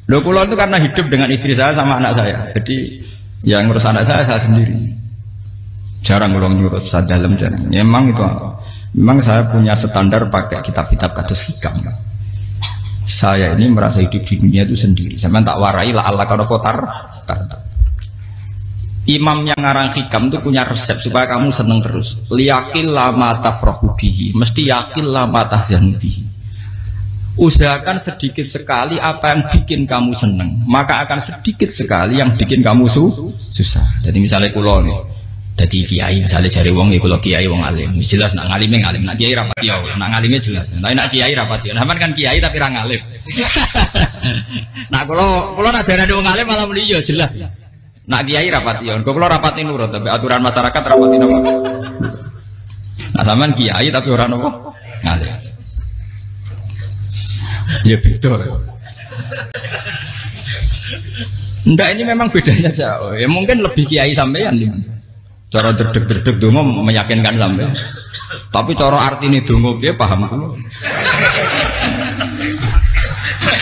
Loh kula itu karena hidup dengan istri saya sama anak saya. Jadi yang ngurus anak saya sendiri. Jarang kula ngurus dalam jarang. Ya, memang itu. Memang saya punya standar pakai kitab-kitab kados hikam. Saya ini merasa hidup di dunia itu sendiri. Sampai tak warai lah Allah kalau kotar. Imam yang ngarang hikam itu punya resep supaya kamu seneng terus. Liyakil lama tafrahu bihi, mesti yakil lama tahzanu bihi. Usahakan sedikit sekali apa yang bikin kamu seneng, maka akan sedikit sekali yang bikin kamu susah. Jadi misalnya kulo nih, jadi kiai misalnya cari wong ya kulo kiai wong alim, jelas nak ngalim, nak kiai rapat ya, nak ngalimnya jelas. Tapi nak kiai rapat ya, namun kan kiai tapi orang alim. Nah kulo nak darah wong alim malah muli ya jelas. Nak kiai rapat ya, kulo rapatin nurut, tapi aturan masyarakat rapatin apa? Nah sampean kiai tapi orang apa? Ngalim. Ya beda. Enggak, ini memang bedanya jauh. Ya mungkin lebih kiai sampean cara derdek-derdek dongo meyakinkan sampean. Tapi cara artine dongo piye paham kulo.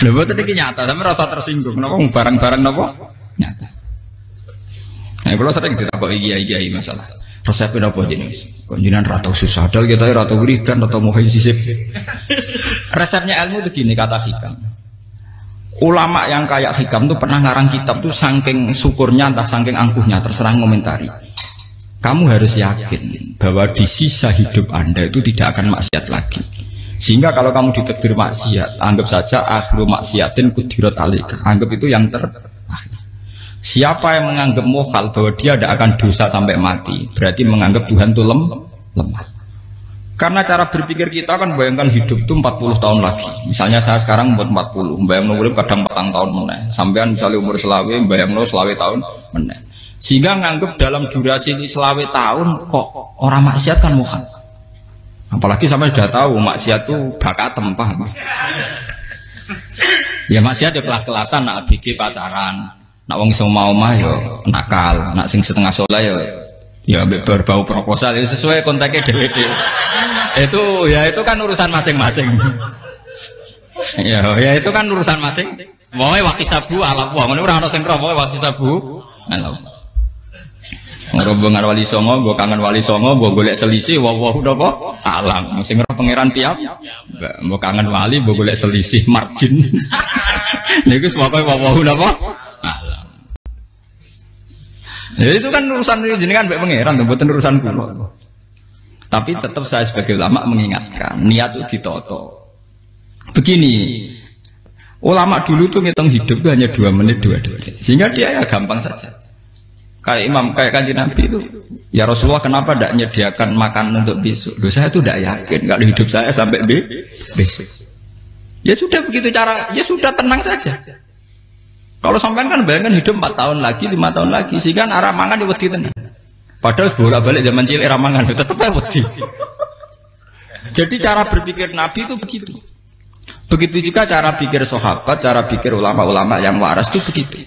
Lha boten iki nyata, sampe rasa tersinggung. Napa barang-barang napa? Nyata. Nah, kalau sering ditakoki kiai-kiai masalah. Resepnya apa jenis? Konjinan ratau susah, padahal kita ratau wiridan, ratau muhayyisib. Resepnya ilmu itu gini kata hikam. Ulama yang kayak hikam itu pernah ngarang kitab tuh saking syukurnya entah saking angkuhnya terserah ngomentari. Kamu harus yakin bahwa di sisa hidup Anda itu tidak akan maksiat lagi. Sehingga kalau kamu ditegur maksiat, anggap saja akhiru maksiatin kudirat alika. Anggap itu yang Siapa yang menganggap mohal bahwa dia tidak akan dosa sampai mati, berarti menganggap Tuhan itu lemah. Karena cara berpikir kita kan bayangkan hidup itu 40 tahun lagi. Misalnya saya sekarang umur 40, bayang urip kadang 4 tahun meneh. Sampean misalnya umur selawe, bayang selawe tahun meneh. Sehingga menganggap dalam durasi selawe tahun kok orang maksiat kan mohal. Apalagi sampai sudah tahu maksiat itu bakat tempah. Ya maksiat ya kelas-kelasan, nak bikin pacaran. Nak wong iso omah yo nakal, nak sing setengah soleh ya berbau proposal ya sesuai kontaknya dhewe-dhewe. Itu kan urusan masing-masing. Ya itu kan urusan masing. Wae wakisabu ala wa, ngene ora ana sing roh wae wakisabu. Ala. Rombongan wali songo, gua kangen wali songo, gua golek selisih wawahu napa? Alam. Sing roh pangeran piyam. Mbok kangen wali, mbok golek selisih margin. Niku pokoke wawahu napa? Ya itu kan urusan jenengan mbek pangeran, mboten urusan kula. Tapi tetap saya sebagai ulama mengingatkan, niat itu ditoto. Begini, ulama dulu tuh ngitung hidup itu hanya 2 menit 2 detik. Sehingga dia ya gampang saja. Kayak imam, kayak kanjeng Nabi itu, ya Rasulullah kenapa tidak menyediakan makan untuk besok? Loh, saya itu tidak yakin kalau hidup saya sampai besok. Ya sudah begitu cara, ya sudah tenang saja. Kalau sampean kan bayangkan hidup 4 tahun lagi, 5 tahun lagi, sehingga arah mangan ya wedi tenan. Padahal bolak-balik zaman cilik arah mangan tetep wedi. Jadi cara berpikir Nabi itu begitu. Begitu juga cara pikir sahabat, cara pikir ulama-ulama yang waras itu begitu.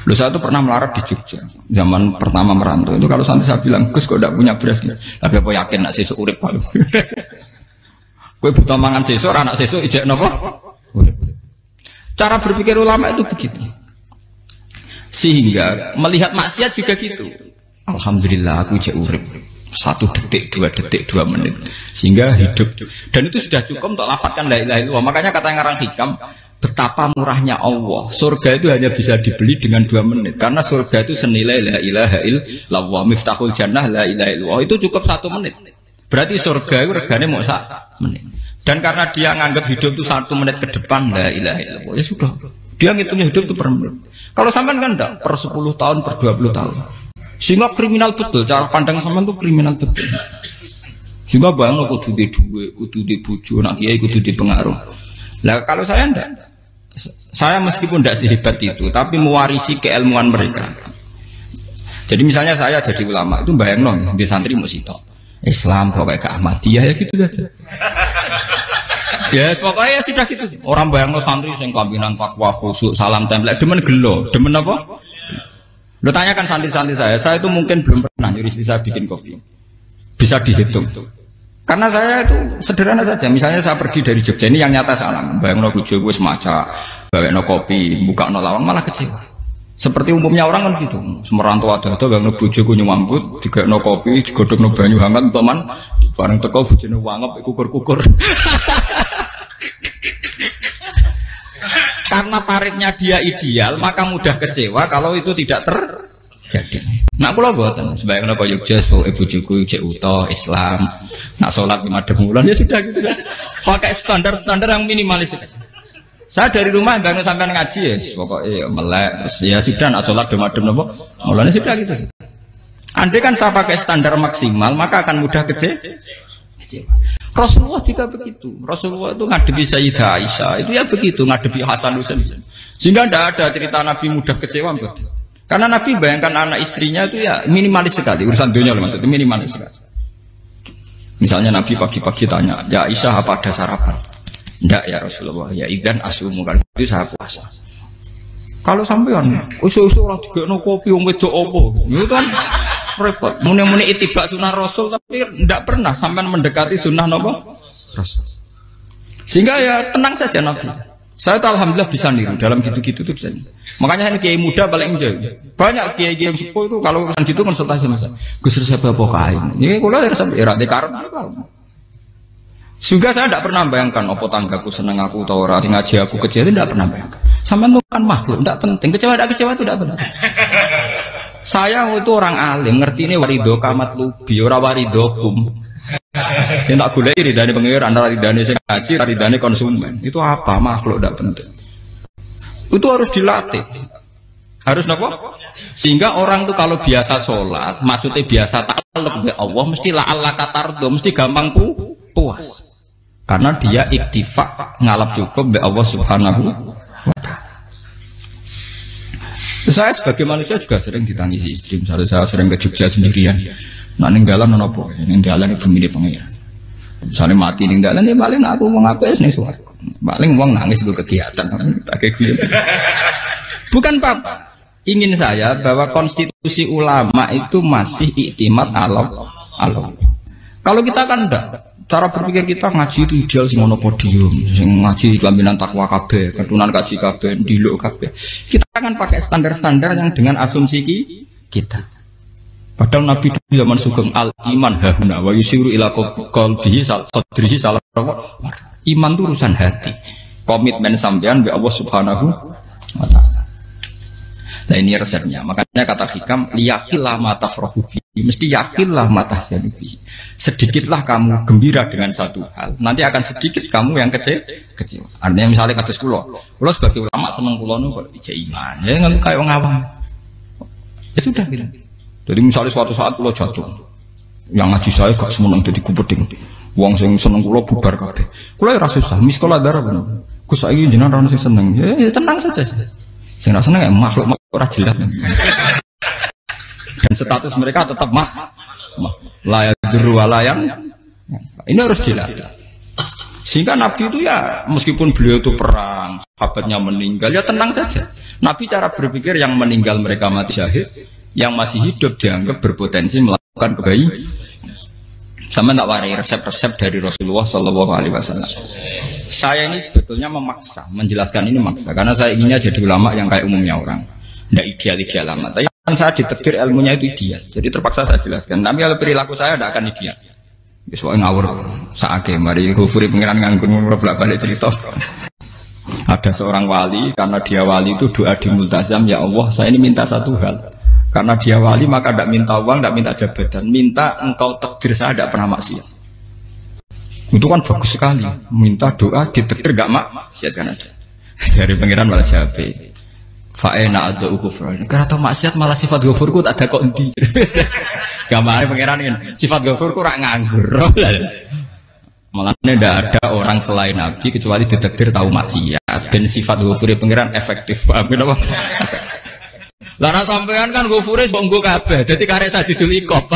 Loh, saya itu pernah melarat di Jogja zaman pertama merantau. Itu kalau santai saya bilang, Gus kok tidak punya beras nih? Tapi apa yakin nak sesuk urip palu? Kowe butuh mangan sesuk, anak sesuk ijek napa? Cara berpikir ulama itu begitu. Sehingga melihat maksiat juga gitu. Alhamdulillah aku ijek urip 1 detik, 2 detik, 2 menit. Sehingga hidup. Dan itu sudah cukup untuk lafadzkan la ilaha illallah. Makanya kata yang ngarang hikam, betapa murahnya Allah. Surga itu hanya bisa dibeli dengan 2 menit. Karena surga itu senilai la ilaha illallah. Miftahul jannah la ilaha illallah. Itu cukup 1 menit. Berarti surga itu regane mau 1 menit. Dan karena dia nganggap hidup itu 1 menit ke depan la ilaha illallah, ya sudah. Dia ngitungnya hidup itu per menit. Kalau sampean kan enggak, per 10 tahun, per 20 tahun. Sehingga kriminal betul, cara pandang sampean itu kriminal betul. Sehingga bayang kudu di duwe, kudu di bojo, nak kiai kudu di pengaruh. Lah kalau saya enggak. Saya meskipun tidak sehebat itu, tapi mewarisi keilmuan mereka. Jadi misalnya saya jadi ulama, itu bayang di santri mau sitok. Islam pokoknya ke Ahmadiyah ya gitu saja. Ya pokoknya ya sudah gitu. Orang bayang santri sing kambinan takwa khusyuk salam tempel demen gelo, demen apa? Lo tanyakan santri-santri saya itu mungkin belum pernah nyuruh istri saya bikin kopi. Bisa dihitung. Karena saya itu sederhana saja. Misalnya saya pergi dari Jogja ini yang nyata salam. Bayang bojo wis maca bawekno kopi, buka no lawang malah kecewa. Seperti umumnya orang kan gitu. Semerantau ada bang bojoku nyuambut, digekno kopi, digodhogno banyu hangat teman, bareng teko bojone wangep kukur-kukur. Karena tarifnya dia ideal, maka mudah kecewa kalau itu tidak terjadi. Nak kula mboten, sebaiknya kok Yogya bojoku cek utuh Islam, nak salat 5 bulan ya sudah gitu. Pakai standar-standar yang minimalis. Saya dari rumah bangun sampai ngaji ya, pokoknya melek, terus ya sudah nak sholat demadem nopo, mulanya sudah gitu. Andai kan saya pakai standar maksimal, maka akan mudah kecewa. Rasulullah juga begitu. Rasulullah itu ngadepi Sayyidah Aisyah, itu ya begitu, ngadepi Hasan Husain. Sehingga tidak ada cerita Nabi mudah kecewa, betul. Karena Nabi bayangkan anak istrinya itu ya minimalis sekali, urusan dunia loh maksudnya minimalis sekali. Misalnya Nabi pagi-pagi tanya, ya Aisyah apa ada sarapan? Ndak ya Rasulullah, ya idzan asumu kalau itu saya puasa. Kalau sampean usul-usul ora digekno kopi wong wedok opo? Itu kan repot. Muni-muni itibak sunnah Rasul tapi ndak pernah sampean mendekati sunnah napa? Rasul. Sehingga ya tenang saja Nabi. Saya tuh alhamdulillah bisa niru dalam gitu-gitu tuh bisa. Makanya ini kiai muda paling jauh. Banyak kiai-kiai sepuh itu kalau urusan gitu konsultasi sama saya. Gus resep apa kae? Ini kula resep era dekarep. Juga saya tidak pernah bayangkan apa tanggaku seneng aku atau orang ngaji aku kecewa itu tidak pernah bayangkan. Sama itu kan makhluk, tidak penting. Kecewa tidak kecewa itu tidak benar. Saya itu orang alim, ngerti ini warido kamat lubi, ora warido kum. Yang tak boleh ridane pengira antara ridane saya ngaji, ridane konsumen. Itu apa makhluk tidak penting. Itu harus dilatih. Harus apa? Sehingga orang itu kalau biasa sholat, maksudnya biasa takluk be Allah, mesti la Allah katardo, mesti gampang puas. Karena dia iktifak ngalap cukup be Allah Subhanahu wa ta'ala. Saya sebagai manusia juga sering ditangisi istri. Misalnya saya sering ke Jogja sendirian. Nah ninggalan nopo, ninggalan itu milih pengiran. Misalnya mati ninggalan ya paling aku mau ngapain nih suara. Paling uang nangis gue kegiatan. Bukan apa. Ingin saya bahwa konstitusi ulama itu masih iktimat Allah. Kalau kita kan enggak. Cara berpikir kita ngaji itu ideal sing ono podium, sing ngaji kelaminan takwa kabeh, ketunan kaji kabeh, ndiluk kabeh. Kita akan pakai standar-standar yang dengan asumsi kita. Padahal Nabi zaman sugeng al iman hahuna wa yusiru ila qalbihi sadrihi salah. Iman itu urusan hati. Komitmen sampean be Allah Subhanahu wa ta'ala. Nah ini resepnya. Makanya kata hikam liyakillah ma tafrahu bi. Mesti yakinlah ma tahzanu bi. Sedikitlah kamu gembira dengan satu hal, nanti akan sedikit kamu yang kecewa. Artinya misalnya kados kula sebagai ulama seneng kula niku kok ijek iman. Ya nggak kayak wong awam. Ya sudah gitu. Jadi misalnya suatu saat kula jatuh, yang ngaji saya gak semeneng dadi kupeding. Wong sing seneng kula bubar kabeh. Kula ora susah, miskola darah bener. Gus saiki jenengan ora sing seneng. Ya tenang saja. Sing ora seneng ya makhluk ora jelas. Dan status mereka tetap layak berwalayang. Ini harus dilatih. Sehingga Nabi itu ya meskipun beliau itu perang, sahabatnya meninggal, ya tenang saja. Nabi cara berpikir yang meninggal mereka mati syahid, yang masih hidup dianggap berpotensi melakukan kebaikan. Sama tak warai resep-resep dari Rasulullah Shallallahu Alaihi Wasallam. Saya ini sebetulnya memaksa, menjelaskan ini maksa, karena saya inginnya jadi ulama yang kayak umumnya orang, tidak ideal-ideal amat. Tapi kan saya ditekdir ilmunya itu ideal, jadi terpaksa saya jelaskan. Tapi kalau perilaku saya tidak akan ideal. Soalnya ngawur, saake mari Ghafuri pengiran nganggur bolak-balik cerita. Ada seorang wali, karena dia wali itu doa di multazam, ya Allah saya ini minta satu hal. Karena dia wali maka tidak minta uang, tidak minta jabatan, minta engkau takdir saya tidak pernah maksiat. Itu kan bagus sekali, minta doa ditakdir gak maksiat kan ada. Dari pengiran malah Syafi'i. Fa'ena ada ukufran. Karena tahu maksiat malah sifat ghafurku tak ada kok endi. Gambarnya pengiran ini sifat ghafurku rak nganggur. Malah tidak ada orang selain Nabi kecuali ditakdir tahu maksiat. Dan sifat ghafuri pengiran efektif. Paham apa? Lara sampean kan ghafuri bonggo kabeh. Jadi karek sajidul iqab.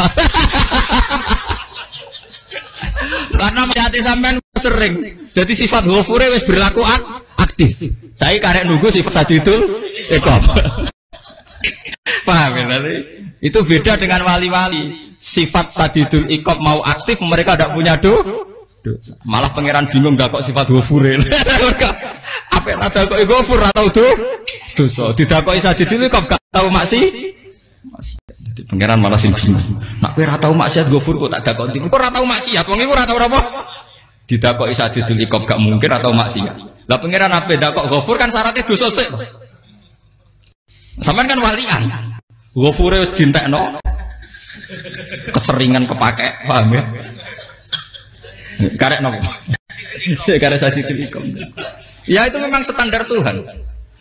Karena maksiat sampean sering. Jadi sifat ghafuri wis berlaku aktif. Saya karek nunggu sifat sajidul iqab. Paham ya? Itu beda dengan wali-wali. Sifat sajidul iqab mau aktif, mereka tidak punya dosa. Malah pangeran bingung gak kok sifat ghafuri. Nape tak dakoki Ghafur ora tau dosa. Didakoki Sadidil kok gak tau maksiat. Jadi pangeran malah sing bingung. Nak kowe ora tau maksiat Ghafur kok tak dakoki. Kok ora tau maksiat, wong iku ora tau apa? Didakoki Sadidil kok gak mungkin atau maksiat. Lah pangeran ape dakok Ghafur kan syaratnya dosa sik. Sampeyan kan walian. Ghafure wis dientekno. Keseringan kepake, paham ya? Karek nopo? Karek Sadidil ikom. Ya itu memang standar Tuhan.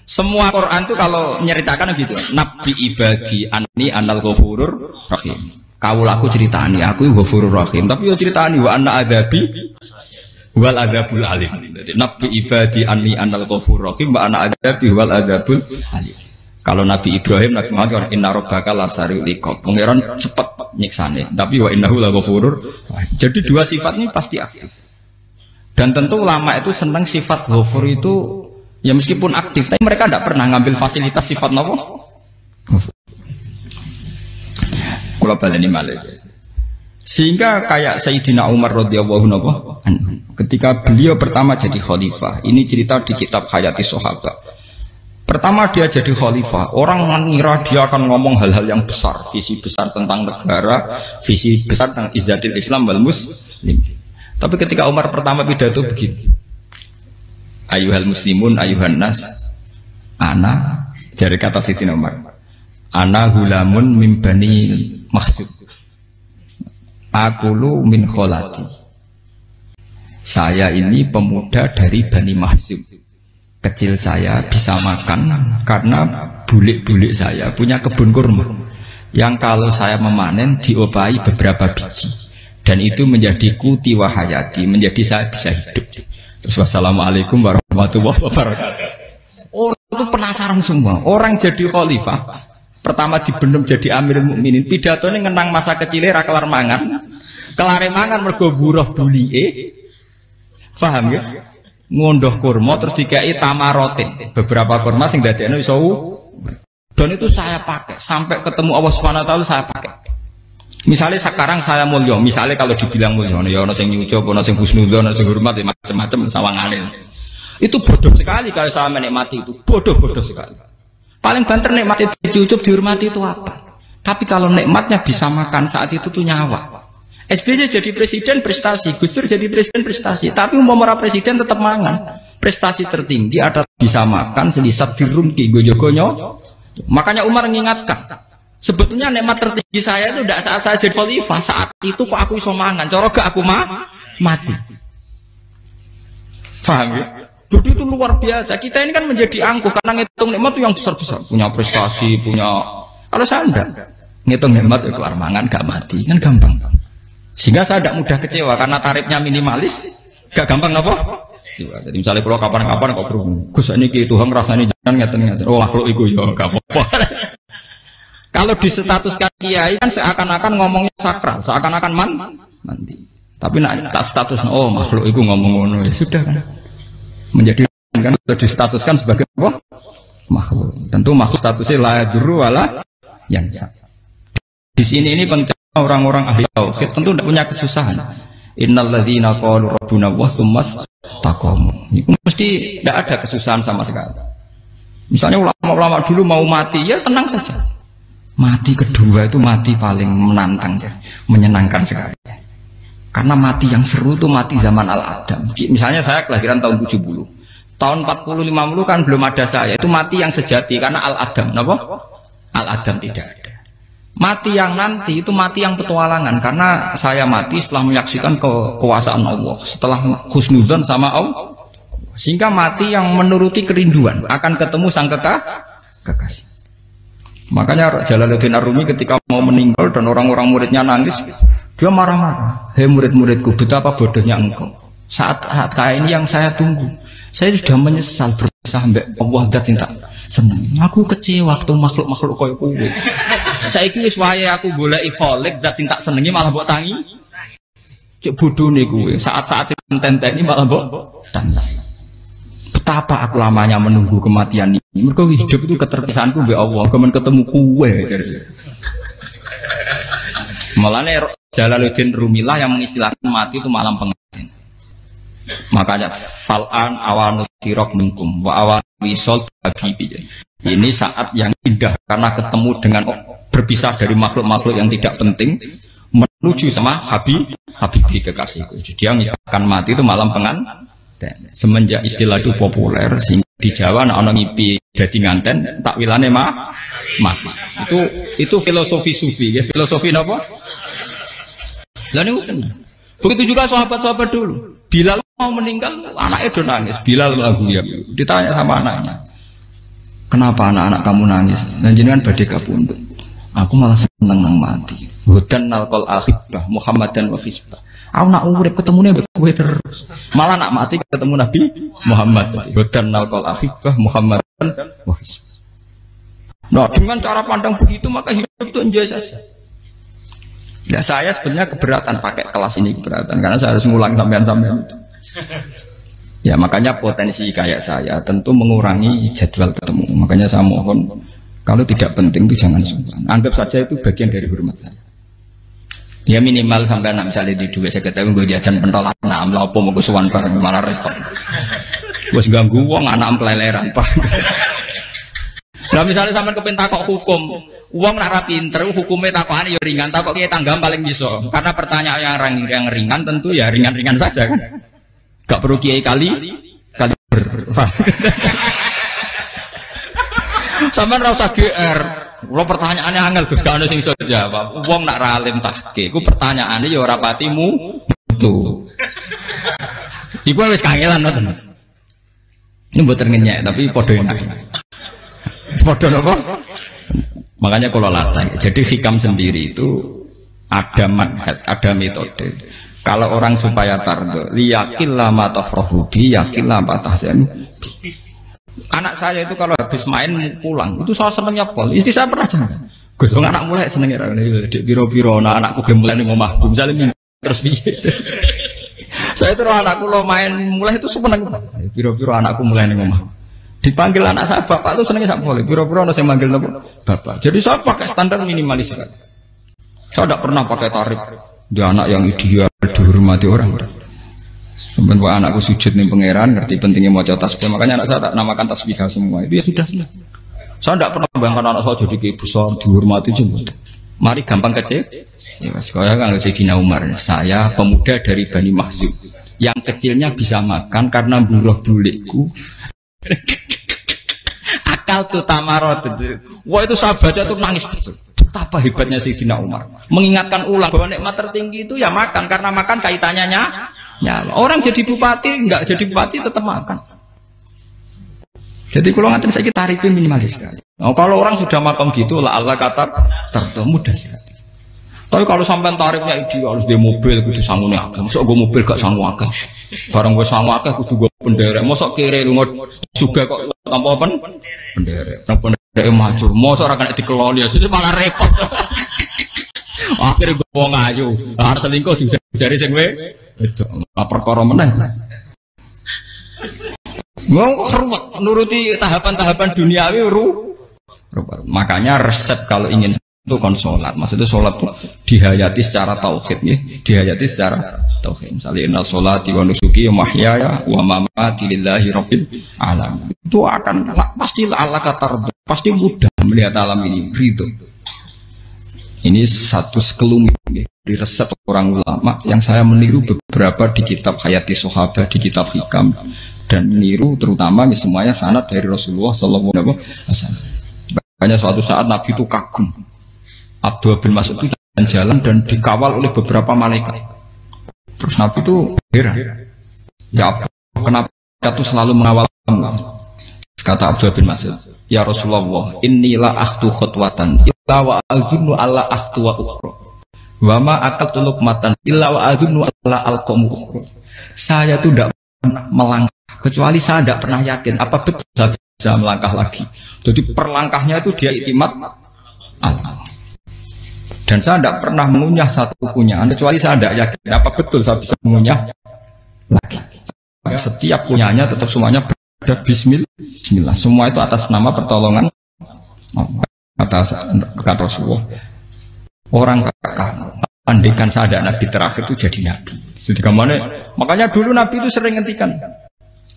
Semua Quran itu kalau menyeritakan gitu. Nabi ibadi anni anal ghafurur rahim. Kaulaku ceritani aku ghafurur rahim, tapi yo ceritani wa anna adabi wal adabul alim. Jadi Nabi ibadi anni anal ghafurur rahim wa anna adabi wal adabul alim. Kalau Nabi Ibrahim, Nabi Muhammad inna rabbaka lasariul iqab. Pangeran cepat nyiksane, tapi wa innahu laghafurur. Jadi dua sifat ini pasti aktif. Dan tentu ulama itu senang sifat ghafur itu ya meskipun aktif, tapi mereka tidak pernah ngambil fasilitas sifat nopo. Kalau baleni malih. Sehingga kayak Sayyidina Umar radhiyallahu anhu, ketika beliau pertama jadi khalifah, ini cerita di kitab Hayati Sahabat. Pertama dia jadi khalifah, orang mengira dia akan ngomong hal-hal yang besar, visi besar tentang negara, visi besar tentang izzatil Islam wal muslim. Tapi ketika Umar pertama pidato begini, ayuhal muslimun ayuhan nas, ana, dari kata Sayyidina Umar, ana hulamun min bani Mahsud, akulu min kholati. Saya ini pemuda dari Bani Mahsud. Kecil saya bisa makan karena bulik-bulik saya punya kebun kurma yang kalau saya memanen diopahi beberapa biji, dan itu menjadi kuti wahayati, menjadi saya bisa hidup. Terus wassalamualaikum warahmatullahi wabarakatuh. Orang itu penasaran semua. Orang jadi khalifah pertama dibenem jadi Amirul Mukminin, pidatonya ngenang masa kecilnya ra kelar mangan, kelare mangan mergo buruh bulike, paham ya? Ngondoh kurma terus dikai tamarotin, beberapa kurma sing dadekno iso, dan itu saya pakai sampai ketemu Allah Subhanahu wa taala. Saya pakai misalnya sekarang saya mulya, misalnya kalau dibilang mulya ya ana sing nyucup, ana sing husnudzon, ana sing hormat, macam-macam sawangane. Itu bodoh sekali kalau saya menikmati itu, bodoh sekali. Paling banter nikmati dicucup dihormati itu apa? Tapi kalau nikmatnya bisa makan saat itu tuh nyawa. SBY jadi presiden prestasi, Gus Dur jadi presiden prestasi, tapi umpama presiden tetap mangan. Prestasi tertinggi ada bisa makan selisat dirumki gojogonyo. Makanya Umar mengingatkan, sebetulnya nikmat tertinggi saya itu tidak saat saya jadi khalifah, saat itu kok aku iso mangan, cara gak aku mati. Paham ya? Jadi itu luar biasa. Kita ini kan menjadi angkuh karena ngitung nikmat itu yang besar-besar, punya prestasi, punya. Kalau saya enggak ngitung nikmat itu kelar mangan gak mati, kan gampang. Sehingga saya tidak mudah kecewa karena tarifnya minimalis, gak gampang apa? Jadi misalnya kalau kapan-kapan kok berhubung, Gus ini ki Tuhan rasanya jangan ngeten-ngeten. Oh makhluk itu ya gak apa-apa. Kalau di status kiai kan seakan-akan ngomongnya sakral, seakan-akan mandi. Tapi nak tak status, oh makhluk itu ngomong-ngomong ya sudah kan. Menjadi kan di statuskan sebagai apa? Makhluk. Tentu makhluk statusnya la yadurru wala yanfa. Di sini ini penting. Orang-orang ahli tauhid tentu tidak punya kesusahan. Innalladzina qalu rabbuna wa tsummas taqamu. Itu mesti tidak ada kesusahan sama sekali. Misalnya ulama-ulama dulu mau mati, ya tenang saja. Mati kedua itu mati paling menantang ya, menyenangkan sekali. Karena mati yang seru itu mati zaman Al-Adam. Misalnya saya kelahiran tahun 70. Tahun 40-50 kan belum ada saya. Itu mati yang sejati karena Al-Adam. Kenapa? Al-Adam tidak ada. Mati yang nanti itu mati yang petualangan, karena saya mati setelah menyaksikan kekuasaan Allah, setelah husnudzon sama Allah, sehingga mati yang menuruti kerinduan akan ketemu sang kekasih. Makanya Jalaluddin Ar-Rumi ketika mau meninggal dan orang-orang muridnya nangis, dia marah-marah. Hei murid-muridku, betapa bodohnya engkau. Saat kayak ini yang saya tunggu, saya sudah menyesal berusaha sampai Allah dat cinta senang. Aku kecewa waktu makhluk-makhluk koyo kowe. Saiki wis wayahe aku goleki kholik dat cinta senengi malah mbok tangi. Cek bodone kowe. Saat-saat sing tenteni malah mbok tangi. Betapa aku lamanya menunggu kematian ini. Mergo hidup itu keterpisahanku mbek Allah, kemen ketemu kowe. Malane Jalaluddin Rumilah yang mengistilahkan mati itu malam pengantin. Makanya fal'an awanus sirok minkum wa awan wisol habibi. Ini saat yang indah karena ketemu dengan berpisah dari makhluk-makhluk yang tidak penting menuju sama habibi kekasihku. Dia misalkan mati itu malam pengantin. Semenjak istilah itu populer sehingga di Jawa anak ngipi jadi nganten takwilane mati. Itu filosofi sufi ya, filosofi apa? Lah niku tenan. Begitu juga sahabat-sahabat dulu. Bilal mau meninggal, anaknya udah nangis. Bilal lagu ya. Ditanya sama anaknya, kenapa anak-anak kamu nangis? Dan jenengan badhe kapundhut. Aku malah seneng nang mati. Hudan nalqal akhibah Muhammadan wa hisbah. Aku nak urip ketemune mbek kowe terus. Malah nak mati ketemu Nabi Muhammad. Hudan nalqal akhibah Muhammadan wa hisbah. Nah, dengan cara pandang begitu maka hidup itu enjoy saja. Ya saya sebenarnya keberatan pakai kelas ini, keberatan karena saya harus ngulang sampean-sampean itu. Ya makanya potensi kayak saya tentu mengurangi jadwal ketemu. Makanya saya mohon kalau tidak penting itu jangan sungkan. Anggap saja itu bagian dari hormat saya. Ya minimal sampai misalnya di dua saya ketahui gue jajan pentolan enam lah apa mau kesuwan bareng malah repot. Gue ganggu uang anak peleleran pak. Nah misalnya sampai kepentak kok hukum, uang nak pinter, hukumnya takokane ya ringan, takok kiai tangga paling bisa. Karena pertanyaan yang ringan tentu ya ringan-ringan saja kan. Gak perlu kiai kali ber. Sampai rasa GR. Kalau pertanyaannya angel Gus gak ono sing iso jawab. Uang nak ralim tahke, ku pertanyaannya ya ora patimu tuh. Iku wis kangelan ngoten. Ini mboten ngenyek tapi padha enak. Podo apa? Makanya kalau latih. Jadi hikam sendiri itu ada manhaj, ada metode. Kalau orang supaya tardo, liyakil lama tafrohubi, yakil lama tahzanu. Anak saya itu kalau habis main pulang, itu saya senengnya pol. Istri saya pernah jangan. Gus, anak mulai senengnya dek biro-biro, anakku gemulai nih ngomah. Misalnya terus biasa. Saya itu anakku lo main mulai itu seneng. Biro-biro anakku mulai nih ngomah. Dipanggil anak saya bapak itu senangnya sak boleh. Biro-biro saya manggil bapak. Jadi saya pakai standar minimalis. Saya tidak pernah pakai tarif. Dia anak yang ideal dihormati orang. Sampai anakku sujud nih pangeran, ngerti pentingnya mau tasbih. Makanya anak saya tak namakan tasbih semua. Itu ya sudah selesai. Saya tidak pernah bayangkan anak saya jadi kayak besar dihormati juga. Mari gampang kecil. Ya, sekolah kan Sayyidina Umar. Saya pemuda dari Bani Mahzub. Yang kecilnya bisa makan karena buruh bulikku. Akal tuh tamarot itu. Wah itu sahabatnya tuh nangis betul. Betapa hebatnya Sayyidina Umar. Mengingatkan ulang bahwa nikmat tertinggi itu ya makan karena makan kaitannya nyala. Orang jadi bupati enggak jadi bupati tetap makan. Jadi kalau ngantin saya tarifnya minimalis sekali. Nah, kalau orang sudah makan gitu lah Allah kata tertentu mudah sekali. Tapi kalau sampai tarifnya ideal harus di mobil kudu sangune akeh. Mosok gue mobil gak sangu akeh. Barang gue sangu akeh kudu gue penderek. Mosok kere lunga juga kok tanpa penderek. Nang penderek maju. Mosok ora kena dikeloli jadi malah repot. Akhirnya gue wong ayu. Harus selingkuh dijari sing kowe. Itu perkara meneh. Wong ruwet nuruti tahapan-tahapan duniawi makanya resep kalau ingin itu kon sholat, maksudnya sholat itu dihayati secara tauhid ya, dihayati secara tauhid. Misalnya inna sholati wa nusuki wa mahyaya wa mamati lillahi rabbil alamin. Itu akan pasti Allah kata pasti mudah melihat alam ini ridho. Ini satu sekelumit ya, di resep orang ulama yang saya meniru beberapa di kitab Hayati Sahabat, di kitab Hikam dan meniru terutama ini semuanya sanad dari Rasulullah Sallallahu Alaihi Wasallam. Makanya suatu saat Nabi itu kagum. Abdullah bin Mas'ud itu jalan dan dikawal oleh beberapa malaikat. Terus Nabi itu heran. Ya kenapa kita tuh selalu mengawal kamu? Kata Abdullah bin Mas'ud, ya Rasulullah, inilah akhtu khutwatan illa wa azunnu alla akhtu wa ukhra. Wa ma akaltu luqmatan illa wa azunnu alla alqamu ukhra. Saya tuh tidak pernah melangkah kecuali saya tidak pernah yakin apa betul saya bisa melangkah lagi. Jadi perlangkahnya itu dia iktimat Allah. Dan saya tidak pernah mengunyah satu kunyaan kecuali saya tidak yakin apa betul saya bisa mengunyah lagi. Setiap kunyahnya tetap semuanya berada Bismillah. Semua itu atas nama pertolongan atas kata Rasulullah. Orang kakak, andaikan saya ada nabi terakhir itu jadi nabi. Jadi kemana? Makanya dulu Nabi itu sering ngendikan,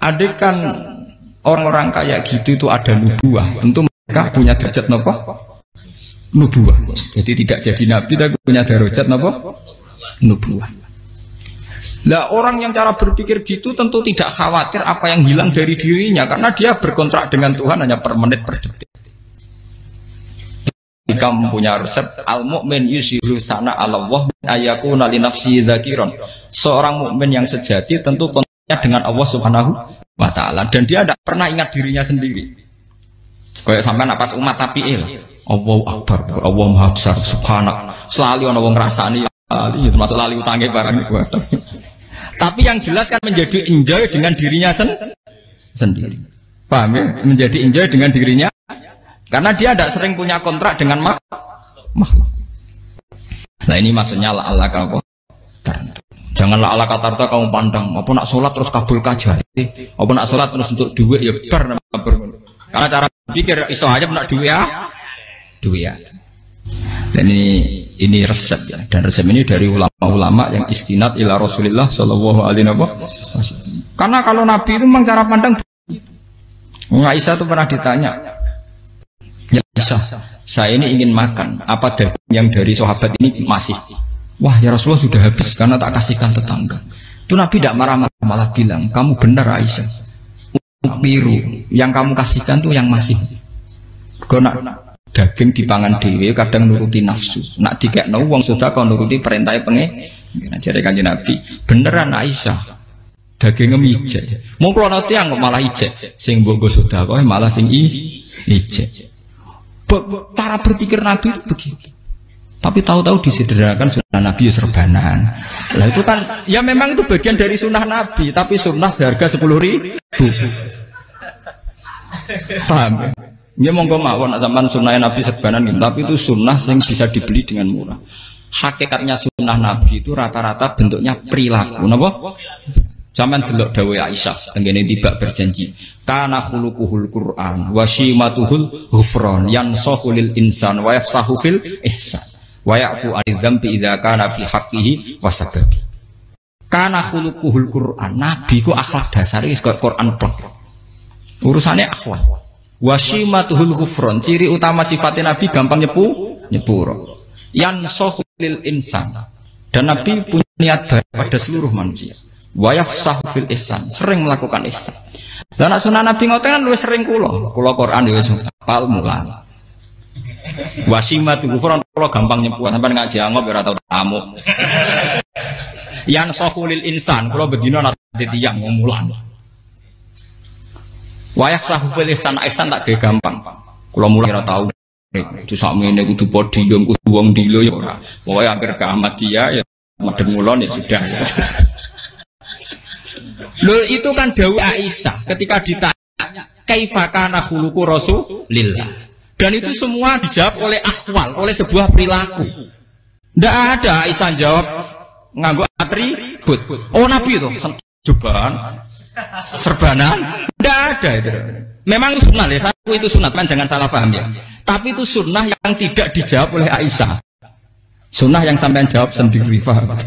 adekan orang-orang kayak gitu itu ada nubuah, tentu mereka punya derajat nopo nubuah. Jadi tidak jadi Nabi tapi punya derajat nopo nubuah. Lah orang yang cara berpikir gitu tentu tidak khawatir apa yang hilang dari dirinya, karena dia berkontrak dengan Tuhan hanya per menit per detik. Jika mempunyai resep al-mu'min yusiru sana Allah ayakuna li nafsi zakiron. Seorang mukmin yang sejati tentu kontaknya dengan Allah Subhanahu wa taala dan dia tidak pernah ingat dirinya sendiri. Kayak sampean pas umat tapiil, Allahu Akbar, Allah Maha Besar, subhanak. Selalu ana wong ngrasani itu termasuk lali utange barang iku. Tapi yang jelas kan menjadi enjoy dengan dirinya sendiri. Paham ya? Menjadi enjoy dengan dirinya karena dia tidak sering punya kontrak dengan makhluk. Nah ini maksudnya la kau tarta. Janganlah ala kata kamu pandang. Apa nak sholat terus kabul kajati. Apa nak sholat terus untuk duit ya ber. Karena cara pikir iso aja nak duit ya. Dan ini resep ya. Dan resep ini dari ulama-ulama yang istinad ila Rasulullah sallallahu alaihi wasallam. Karena kalau Nabi itu memang cara pandang. Aisyah itu pernah ditanya, ya Aisyah, saya ini ingin makan, apa daging yang dari sahabat ini masih? Wah ya Rasulullah sudah habis karena tak kasihkan tetangga. Itu Nabi tidak marah-marah, malah bilang, kamu benar Aisyah. Biru yang kamu kasihkan tuh yang masih. Kena daging dipangan dewe kadang nuruti nafsu. Nak dikekno wong sudah kau nuruti perintah pengen. Jadi kanjeng Nabi, beneran Aisyah. Dagingnya ijek. Mau kalau nanti yang malah ijek. Sing bogo sudah kau malah sing ijek. Cara berpikir Nabi itu begitu. Tapi tahu-tahu disederhanakan sunnah Nabi serbanan. Lah itu kan, ya memang itu bagian dari sunnah Nabi. Tapi sunnah seharga 10.000. Paham ya? Ya monggo mawon sampean sunnah Nabi serbanan gitu. Tapi itu sunnah yang bisa dibeli dengan murah. Hakikatnya sunnah Nabi itu rata-rata bentuknya perilaku. Napa? Sampeyan delok dawuh Aisyah tengene tibak berjanji. Kana khuluquhul Qur'an wa shimatuhul ghufran yansahu lil insan wa yafsahu fil ihsan wa ya'fu 'anil dzambi idza kana fi haqqihi wa sababi. Kana khuluquhul Qur'an. Nabi ku akhlak dasare wis kaya Quran plek. Urusane akhlak. Wa shimatuhul ghufran, ciri utama sifatnya Nabi gampang nyepuro. Yansahu lil insan. Dan Nabi punya niat baik pada seluruh manusia. Wa yafsahu fil ihsan, sering melakukan ihsan. Lah nek sunah Nabi ngoten kan luwih sering kula Quran ya wis hafal mulang. Wasimatu ghufran kula gampang nyepur sampean ngaji angop ora tau tamu. Yang sahulil insan kula bedina nate tiyang mulang. Wa yafsahu fil ihsan tak gampang. Kula mulang ora tau. Itu sakmene kudu podium kudu wong dilo ya ora. Pokoke anggere ke Ahmadiyah ya madhep mulon ya sudah. Loh itu kan dawuh Aisyah ketika ditanya kaifa kana khuluqu Rasulillah. Dan itu semua dijawab oleh ahwal, oleh sebuah perilaku. Tidak ada Aisyah jawab nganggo atribut. Oh Nabi itu jubahan, serbanan, tidak ada itu. Memang itu sunnah ya, satu itu sunat kan jangan salah paham ya. Tapi itu sunnah yang tidak dijawab oleh Aisyah. Sunnah yang sampean jawab sendiri, paham?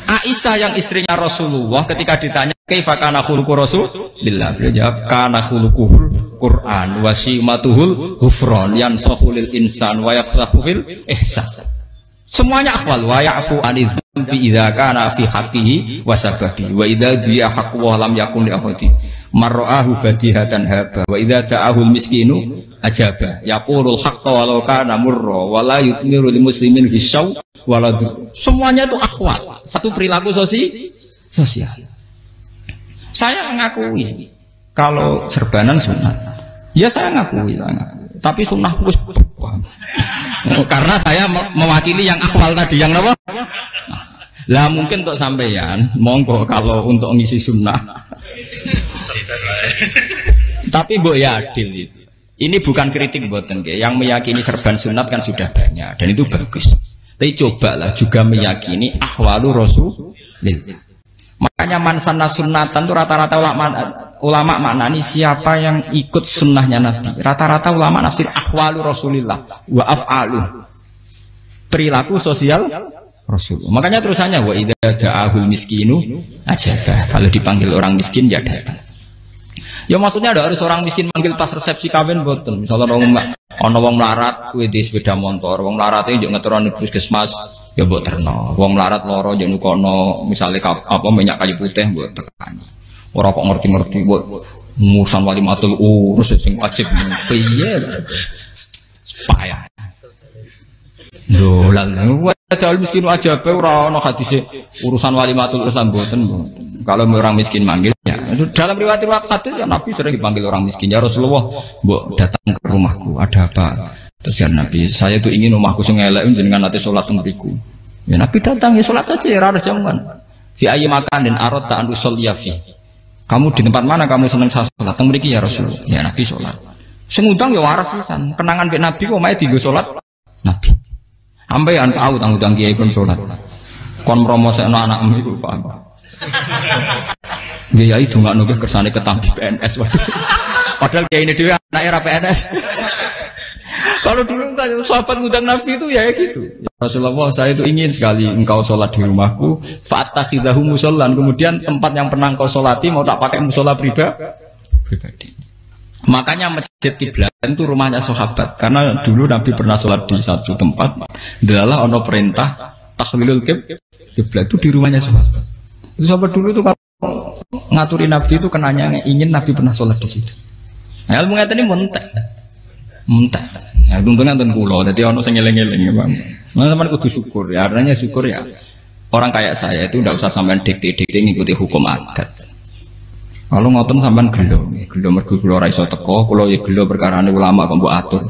Aisyah yang istrinya Rasulullah ketika ditanya kaifa kana khuluqu Rasulillah, beliau jawab kana khuluquhul Qur'an wa shimatuhul ghufran yansahu lil insan wa yafsahu fil ihsan. Semuanya akhwal wa ya'fu 'anil dzambi idza kana fi haqqihi wa sababi wa idza dia haqqu wa lam yakun li ahadi marra'ahu badihatan haba wa idza ta'ahul miskinu ajaba yaqulul haqqa walau kana murra wa la yutmiru lil muslimin hisau waladur. Semuanya itu akhwal, satu perilaku sosial. Saya mengakui kalau serbanan sunat, ya saya ngakui. Tapi sunnah wis karena saya mewakili yang akhwal tadi, yang apa? Lah mungkin untuk sampeyan, monggo kalau untuk ngisi sunnah. Tapi mbok ya adil. Ini bukan kritik mboten nggih. Yang meyakini serban sunat kan sudah banyak dan itu bagus. Tapi cobalah juga meyakini ahwalu Rasulillah. Makanya man sanna sunnatan itu rata-rata ulama maknani siapa yang ikut sunnahnya Nabi. Rata-rata ulama nafsir ahwalu Rasulillah wa af'alu. Perilaku sosial Rasulullah. Makanya terusannya wa idza ja'ahul miskinu ajabah. Kalau dipanggil orang miskin ya datang. Ya maksudnya ada harus orang miskin manggil pas resepsi kawin boten. Misalnya ana wong melarat kuwi di sepeda motor, wong melarat iki yo ngeteroni puskesmas ya mbok terno. Wong melarat loro yo nukono misale apa minyak kayu putih mbok tekani. Ora kok ngerti-ngerti mbok musan walimatul urus sing wajib piye lho. Payah. Lho lan Jahal miskin aja pe ora ana hadise urusan walimatul urus mboten. Kalau orang miskin manggilnya, dalam riwayat hadis ya Nabi sering dipanggil orang miskin. Ya Rasulullah, mbok datang ke rumahku, ada apa? Terus ya Nabi, saya tuh ingin rumahku sing elek jenengan nate salat teng mriku. Ya Nabi datang ya salat saja ya ora jaman. Fi ayyi makanin aradta an usolliya fi. Kamu di tempat mana kamu seneng salat teng mriki ya Rasulullah. Ya Nabi salat. Sing ngundang ya waras pisan. Kenangan mbek Nabi kok mae dienggo salat Nabi. Ampean tahu tanggung kiai kon salat. Kon mromosekno anakmu iku paham. Dia itu nggak nunggu kersane ketampi PNS. Padahal kayak ini dia anak era PNS. Kalau dulu kan sahabat ngundang Nabi itu ya gitu. Ya Rasulullah, saya itu ingin sekali engkau sholat di rumahku. Fa'takhidahu musollan. Kemudian tempat yang pernah engkau sholati mau tak pakai musola pribadi. Makanya masjid kiblat itu rumahnya sahabat. Karena dulu Nabi pernah sholat di satu tempat. Adalah ono perintah takhlilul kiblat itu di rumahnya sahabat. Itu sahabat dulu itu kalau ngaturin Nabi itu kenanya ingin Nabi pernah sholat di situ. Nah, ilmu ngeten ini muntah. Ya untungnya nonton kulo, jadi ono sing eling-eling ya Bang. Nah, teman kudu syukur ya. Artinya syukur ya. Orang kayak saya itu tidak usah sampean dikte-dikte ngikuti hukum adat. Kalau ngoten sampean gelo mergo kula ora iso teko, kula ya gelo perkarane ulama kok mbok atur.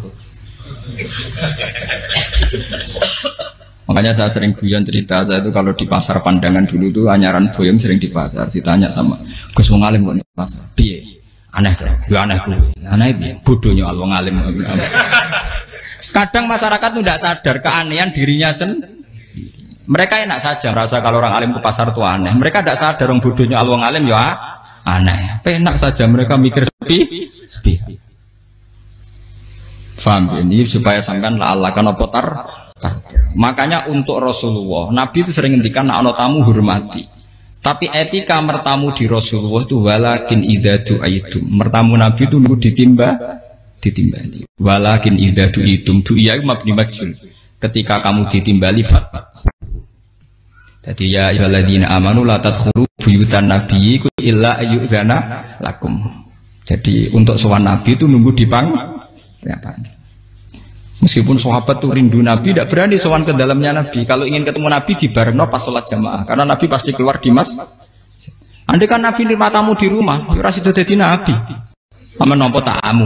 Makanya saya sering guyon cerita saya itu kalau di pasar Pandangan dulu tuh anyaran boyong sering di pasar ditanya sama Gus wong alim kok di pasar piye aneh tuh ya aneh kuwi aneh piye bodohnya wong alim. Kadang masyarakat tuh tidak sadar keanehan dirinya sendiri. Mereka enak saja merasa kalau orang alim ke pasar itu aneh. Mereka tidak sadar orang bodohnya wong alim ya aneh. Enak saja mereka mikir sepi. Faham ini supaya sampean la Allah kan apa tar. Makanya untuk Rasulullah Nabi itu sering ngendikan nek ana tamu hormati. Tapi etika mertamu di Rasulullah itu walakin idza du'aitum. Mertamu Nabi itu nunggu ditimbali. Walakin idza du'itum du'iya mabni majhul. Ketika kamu ditimbali fat. Jadi ya ayyuhalladzina amanu la tadkhulu buyutan nabiyyi illa ayyudzana lakum. Jadi untuk sowan Nabi itu nunggu ya, meskipun sahabat tuh rindu Nabi, tidak berani sowan ke dalamnya Nabi. Kalau ingin ketemu Nabi di barno pas sholat jamaah, karena Nabi pasti keluar di mas. Andai kan Nabi nerima tamu di rumah, ya ora sida dadi Nabi. Aman nampa tamu.